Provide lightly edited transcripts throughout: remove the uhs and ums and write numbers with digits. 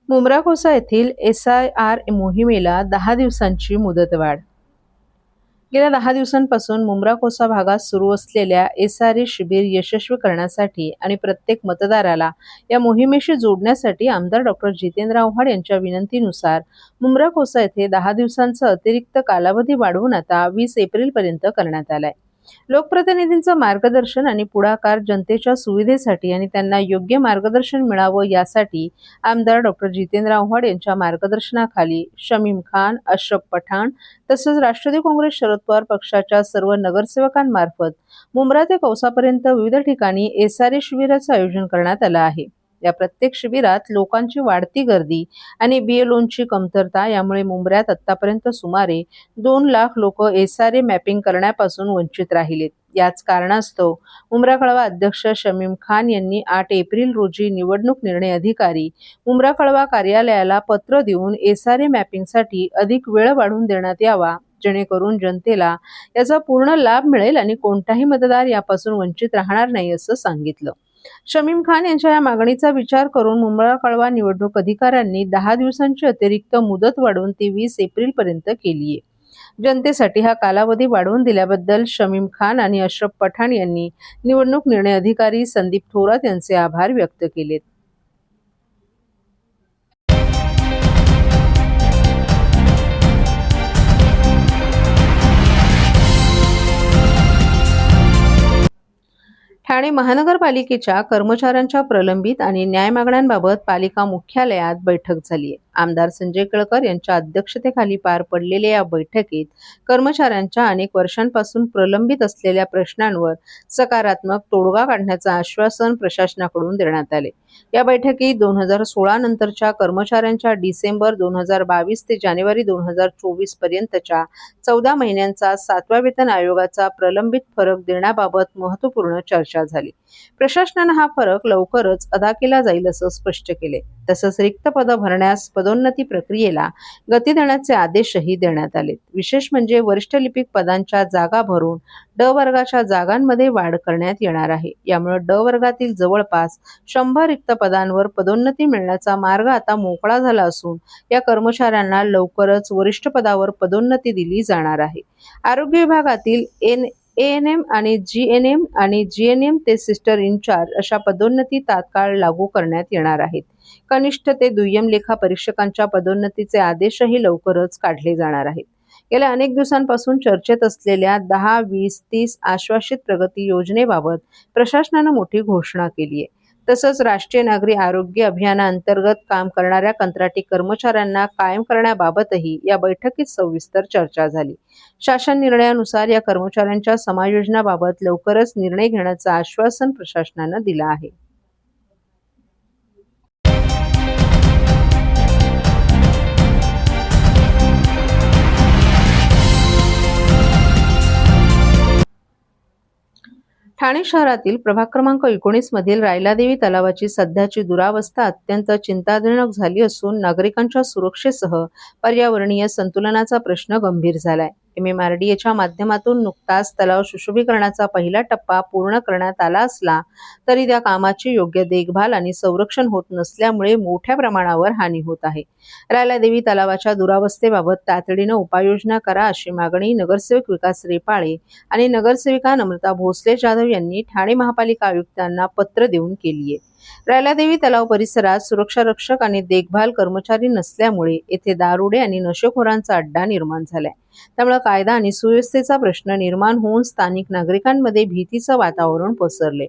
मुंब्रा-कोसा येथील SIR मोहिमेला 10 दिवसांची मुदतवाढ. गेल्या 10 दिवसांपासून मुंब्रा-कोसा भागात सुरू असलेल्या SRE शिबिर यशस्वी करण्यासाठी आणि प्रत्येक मतदाराला या मोहिमेशी जोडण्यासाठी आमदार डॉ. जितेंद्र आव्हाड यांच्या विनंतीनुसार मुंब्रा-कोसा येथे 10 दिवसांचा अतिरिक्त कालावधी वाढवून आता 20 एप्रिलपर्यंत करण्यात आलाय. लोकप्रतिनिधींचं मार्गदर्शन आणि पुढाकार जनतेच्या सुविधेसाठी आणि त्यांना योग्य मार्गदर्शन मिळावं यासाठी आमदार डॉ. जितेंद्र आव्हाड यांच्या मार्गदर्शनाखाली शमीम खान, अशरफ पठाण तसंच राष्ट्रवादी काँग्रेस शरद पवार पक्षाच्या सर्व नगरसेवकांमार्फत मुंब्रा ते कौसापर्यंत विविध ठिकाणी SRE शिबिराचं आयोजन करण्यात आलं आहे. या प्रत्येक शिबिरात लोकांची वाढती गर्दी आणि BLOंची कमतरता यामुळे मुंब्र्यात आतापर्यंत सुमारे 2 लाख लोक SRE मॅपिंग करण्यापासून वंचित राहिलेत. याच कारणास्तव मुंब्रा कळवा अध्यक्ष शमीम खान यांनी 8 एप्रिल रोजी निवडणूक निर्णय अधिकारी मुंब्रा कळवा कार्यालयाला पत्र देऊन SRE मॅपिंगसाठी अधिक वेळ वाढवून देण्यात यावा, जेणेकरून जनतेला याचा पूर्ण लाभ मिळेल आणि कोणताही मतदार यापासून वंचित राहणार नाही असं सांगितलं. शमीम खान यांच्या या मागणीचा विचार करून मुंब्रा कळवा निवडणूक अधिकाऱ्यांनी 10 दिवसांची अतिरिक्त मुदत वाढवून ती 20 एप्रिलपर्यंत केली आहे. जनतेसाठी हा कालावधी वाढवून दिल्याबद्दल शमीम खान आणि अशरफ पठाण यांनी निवडणूक निर्णय अधिकारी संदीप थोरात यांचे आभार व्यक्त केलेत. ठाणे महानगरपालिकेच्या कर्मचाऱ्यांच्या प्रलंबित आणि न्याय मागण्यांबाबत पालिका मुख्यालयात बैठक झाली आहे. आमदार संजय केळकर यांच्या अध्यक्षतेखाली पार पडलेल्या या बैठकीत कर्मचाऱ्यांच्या अनेक वर्षांपासून प्रलंबित असलेल्या प्रश्नांवर सकारात्मक तोडगा काढण्याचं आश्वासन प्रशासनाकडून देण्यात आले. या बैठकीत 2016 नंतरच्या कर्मचाऱ्यांच्या डिसेंबर 2022 ते जानेवारी 2024 पर्यंतच्या 14 महिन्यांचा 7व्या वेतन आयोगाचा प्रलंबित फरक देण्याबाबत महत्त्वपूर्ण चर्चा झाली. प्रशासनानं हा फरक लवकरच अदा केला जाईल असं स्पष्ट केले. तसंच रिक्त पदं भरण्यास पदोन्नती प्रक्रियेला गती देण्याचे आदेशही देण्यात आले. विशेष म्हणजे वरिष्ठ लिपिक पदांच्या जागा भरून ड वर्गाच्या जागांमध्ये वाढ करण्यात येणार आहे. यामुळे ड वर्गातील जवळपास 100 रिक्त पदांवर पदोन्नती मिळण्याचा मार्ग आता मोकळा झाला असून या कर्मचाऱ्यांना लवकरच वरिष्ठ पदावर पदोन्नती दिली जाणार आहे. आरोग्य विभागातील ANM आणि GNM आणि GNM ते सिस्टर इन्चार्ज अशा पदोन्नती तात्काळ लागू करण्यात येणार आहेत. कनिष्ठ ते दुय्यम लेखा परीक्षकांच्या पदोन्नतीचे आदेशही लवकरच काढले जाणार आहेत. गेल्या अनेक दिवसांपासून चर्चेत असलेल्या 10, 20, 30 आश्वासित प्रगती योजनेबाबत प्रशासनानं मोठी घोषणा केली आहे. तसंच राष्ट्रीय नागरी आरोग्य अभियानाअंतर्गत काम करणाऱ्या कंत्राटी कर्मचाऱ्यांना कायम करण्याबाबतही या बैठकीत सविस्तर चर्चा झाली. शासन निर्णयानुसार या कर्मचाऱ्यांच्या समायोजनाबाबत लवकरच निर्णय घेण्याचं आश्वासन प्रशासनानं दिलं आहे. ठाणे शहरातील प्रभाग क्रमांक 19 मधील रायलादेवी तलावाची सध्याची दुरावस्था अत्यंत चिंताजनक झाली असून नागरिकांच्या सुरक्षेसह पर्यावरणीय संतुलनाचा प्रश्न गंभीर झालाय. MMRDAच्या माध्यमातून नुकताच तलाव सुशोभीकरणाचा पहिला टप्पा पूर्ण करण्यात आला असला तरी त्या कामाची योग्य देखभाल आणि संरक्षण होत नसल्यामुळे मोठ्या प्रमाणावर हानी होत आहे. रायलादेवी तलावाच्या दुरावस्थेबाबत तातडीनं उपाययोजना करा अशी मागणी नगरसेवक विकास रेपाळे आणि नगरसेविका नम्रता भोसले जाधव यांनी ठाणे महापालिका आयुक्तांना पत्र देऊन केली आहे. रायलादेवी तलाव परिसरात सुरक्षा रक्षक आणि देखभाल कर्मचारी नसल्यामुळे येथे दारुडे आणि नशेखोरांचा अड्डा निर्माण झालाय. त्यामुळे कायदा आणि सुव्यवस्थेचा प्रश्न निर्माण होऊन स्थानिक नागरिकांमध्ये भीतीचं वातावरण पसरले.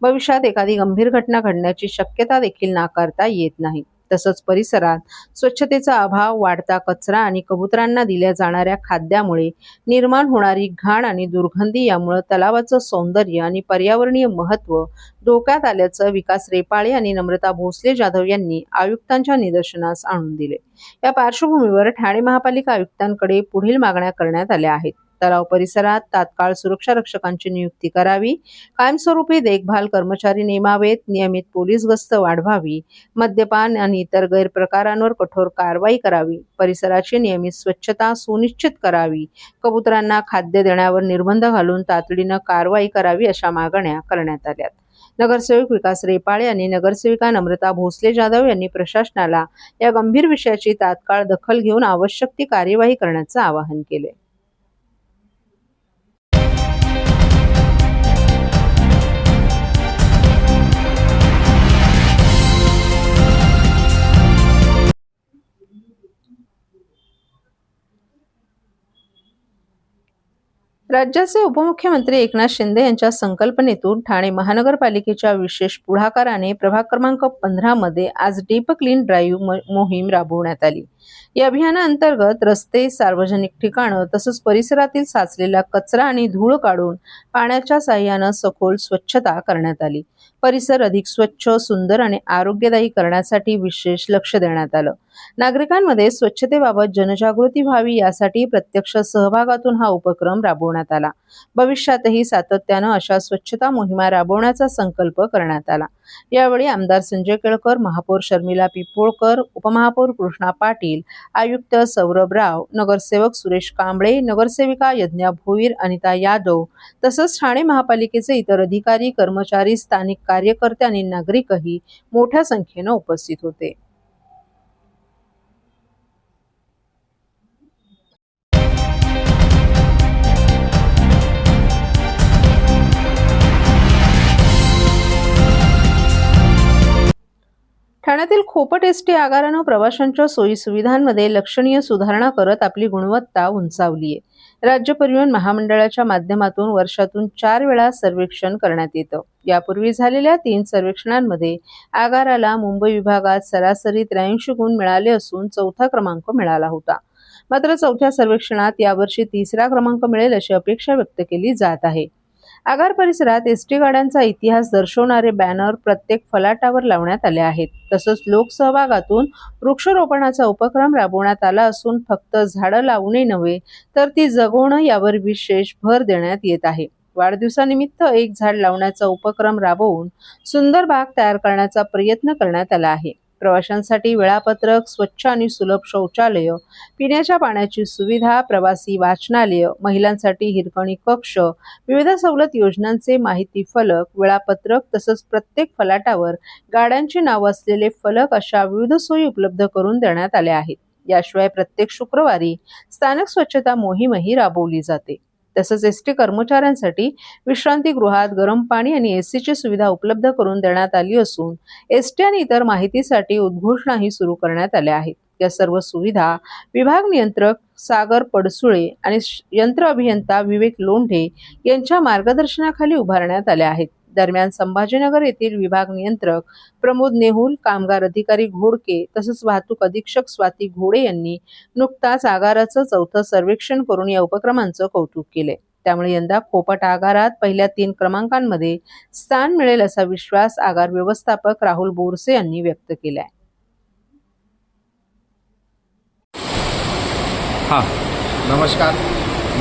भविष्यात एखादी गंभीर घटना घडण्याची शक्यता देखील नाकारता येत नाही. तसंच परिसरात स्वच्छतेचा अभाव, वाढता कचरा आणि कबुतरांना दिल्या जाणाऱ्या खाद्यामुळे निर्माण होणारी घाण आणि दुर्गंधी यामुळे तलावाचं सौंदर्य आणि पर्यावरणीय महत्त्व धोक्यात आल्याचं विकास रेपाळे आणि नम्रता भोसले जाधव यांनी आयुक्तांच्या निदर्शनास आणून दिले. या पार्श्वभूमीवर ठाणे महापालिका आयुक्तांकडे पुढील मागण्या करण्यात आल्या आहेत. तलाव परिसरात तात्काळ सुरक्षा रक्षकांची नियुक्ती करावी, कायमस्वरूपी देखभाल कर्मचारी नेमावेत, नियमित पोलीस गस्त वाढवावी, मद्यपान आणि इतर गैरप्रकारांवर कठोर कारवाई करावी, परिसराची नियमित स्वच्छता सुनिश्चित करावी, कबुतरांना खाद्य देण्यावर निर्बंध घालून तातडीनं कारवाई करावी अशा मागण्या करण्यात आल्यात. नगरसेवक विकास रेपाळे आणि नगरसेविका नम्रता भोसले जाधव यांनी प्रशासनाला या गंभीर विषयाची तात्काळ दखल घेऊन आवश्यक ती कार्यवाही करण्याचं आवाहन केले. राज्याचे उपमुख्यमंत्री एकनाथ शिंदे यांच्या संकल्पनेतून ठाणे महानगरपालिकेच्या विशेष पुढाकाराने प्रभाग क्रमांक 15 मध्ये आज डीप क्लीन ड्राईव्ह मोहीम राबवण्यात आली. या अभियानाअंतर्गत रस्ते, सार्वजनिक ठिकाणं तसंच परिसरातील साचलेला कचरा आणि धूळ काढून पाण्याच्या साह्यानं सखोल स्वच्छता करण्यात आली. परिसर अधिक स्वच्छ, सुंदर आणि आरोग्यदायी करण्यासाठी विशेष लक्ष देण्यात आलं. नागरिकांमध्ये स्वच्छतेबाबत जनजागृती व्हावी यासाठी प्रत्यक्ष सहभागातून हा उपक्रम राबवण्यात आला. भविष्यातही सातत्यानं अशा स्वच्छता मोहिमा राबवण्याचा संकल्प करण्यात आला. यावेळी आमदार संजय केळकर, महापौर शर्मिला पिंपोळकर, उपमहापौर कृष्णा पाटील, आयुक्त सौरभ राव, नगरसेवक सुरेश कांबळे, नगरसेविका यज्ञा भोईर, अनिता यादव तसंच ठाणे महापालिकेचे इतर अधिकारी, कर्मचारी, स्थानिक कार्यकर्ते आणि नागरिकही मोठ्या संख्येनं उपस्थित होते. ठाण्यातील खोपट एसटी आगारानं प्रवाशांच्या सोयी सुविधांमध्ये लक्षणीय सुधारणा करत आपली गुणवत्ता उंचावली आहे. राज्य परिवहन महामंडळाच्या माध्यमातून वर्षातून 4 वेळा सर्वेक्षण करण्यात येतं. यापूर्वी झालेल्या 3 सर्वेक्षणांमध्ये आगाराला मुंबई विभागात सरासरी 83 गुण मिळाले असून 4था क्रमांक मिळाला होता. मात्र 4थ्या सर्वेक्षणात यावर्षी 3रा क्रमांक मिळेल अशी अपेक्षा व्यक्त केली जात आहे. आगार परिसरात एसटी गाड्यांचा इतिहास दर्शवणारे बॅनर प्रत्येक फलाटावर लावण्यात आले आहेत. तसंच लोकसहभागातून वृक्षारोपणाचा उपक्रम राबवण्यात आला असून फक्त झाडं लावणे नव्हे तर ती जगवणं यावर विशेष भर देण्यात येत आहे. वाढदिवसानिमित्त एक झाड लावण्याचा उपक्रम राबवून सुंदर बाग तयार करण्याचा प्रयत्न करण्यात आला आहे. प्रवाशांसाठी वेळापत्रक, स्वच्छ आणि सुलभ शौचालय, पिण्याच्या पाण्याची सुविधा, प्रवासी वाचनालय, महिलांसाठी हिरकणी कक्ष, विविध सवलत योजनांचे माहिती फलक, वेळापत्रक तसंच प्रत्येक फलाटावर गाड्यांची नावं असलेले फलक अशा विविध सोयी उपलब्ध करून देण्यात आल्या आहेत. याशिवाय प्रत्येक शुक्रवारी स्थानिक स्वच्छता मोहीमही राबवली जाते. तसंच एसटी कर्मचाऱ्यांसाठी विश्रांतीगृहात गरम पाणी आणि एसीची सुविधा उपलब्ध करून देण्यात आली असून एसटी आणि इतर माहितीसाठी उद्घोषणाही सुरू करण्यात आल्या आहेत. या सर्व सुविधा विभाग नियंत्रक सागर पडसुळे आणि यंत्र अभियंता विवेक लोंढे यांच्या मार्गदर्शनाखाली उभारण्यात आल्या आहेत. दरम्यान संभाजीनगर येथील विभाग नियंत्रक प्रमोद नेहुल, कामगार अधिकारी घोडके तसंच वाहतूक अधीक्षक स्वाती घोडे यांनी नुकताच आगाराचं 4थं सर्वेक्षण करून या उपक्रमांचं कौतुक केले. त्यामुळे यंदा खोपट आगारात पहिल्या 3 क्रमांकांमध्ये स्थान मिळेल असा विश्वास आगार व्यवस्थापक राहुल बोरसे यांनी व्यक्त केलाय. नमस्कार,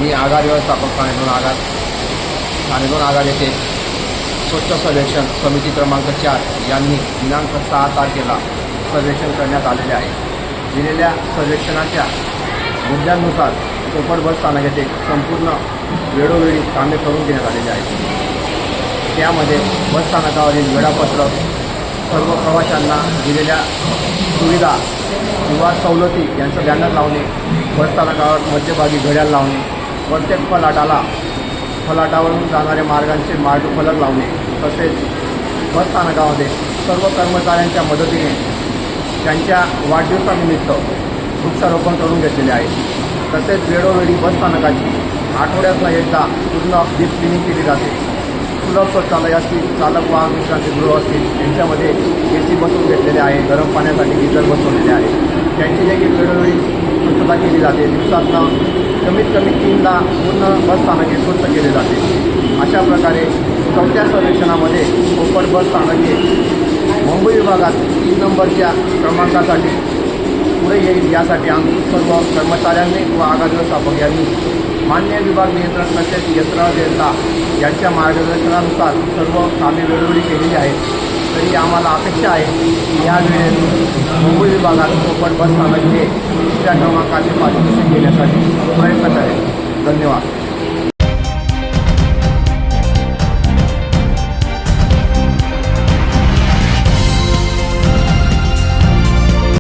मी आगार व्यवस्थापक ठाणे 2 आगार येथे स्वच्छ सर्वेक्षण समिती क्रमांक 4 यांनी दिनांक 6 तारखेला सर्वेक्षण करण्यात आलेले आहे. दिलेल्या सर्वेक्षणाच्या मुद्द्यांनुसार खोपट बस स्थानक येथे संपूर्ण वेळोवेळी कामे करून घेण्यात आलेली आहेत. त्यामध्ये बस स्थानकावरील वेळापत्रक, सर्व प्रवाशांना दिलेल्या सुविधा किंवा सवलती यांचं बॅनर लावणे, बस स्थानकावर मध्यभागी घड्याळ लावणे, प्रत्येक फलाटावरून जाणाऱ्या मार्गांचे मार्गफलक लावणे, तसेच बस स्थानकामध्ये सर्व कर्मचाऱ्यांच्या मदतीने त्यांच्या वाढदिवसानिमित्त वृक्षारोपण करून घेतलेले आहे. तसेच वेळोवेळी बस स्थानकाची आठवड्यातनं एकदा पूर्ण डीप क्लिनिंग केली जाते. सुलभ शौचालय असतील, चालक वाहन विश्रांतीगृह असतील, त्यांच्यामध्ये एसी बसवून घेतलेले आहे, गरम पाण्यासाठी गिझर बसवलेले आहे. त्यांची देखील वेळोवेळी स्वच्छता केली जाते. दिवसातनं कमीत कमी 3दा पूर्ण बस स्थानके स्वच्छ केले जाते. अशा प्रकारे 4थ्या सर्वेक्षणामध्ये खोपट बस स्थानके मुंबई विभागात 3 नंबरच्या क्रमांकासाठी पुढे येईल यासाठी आम्ही सर्व कर्मचाऱ्यांनी व आगार व्यवस्थापक यांनी मान्य विभाग नियंत्रण तसेच यंत्रणा अभियंता यांच्या मार्गदर्शनानुसार सर्व कामे वेळोवेळी केलेली आहेत. तरी आम्हाला अपेक्षा आहे की यावेळेस मुंबई विभागात खोपट बस स्थानक हे 3ऱ्या क्रमांकाचे पारितोषिक घेण्यासाठी प्रयत्न करेल. धन्यवाद.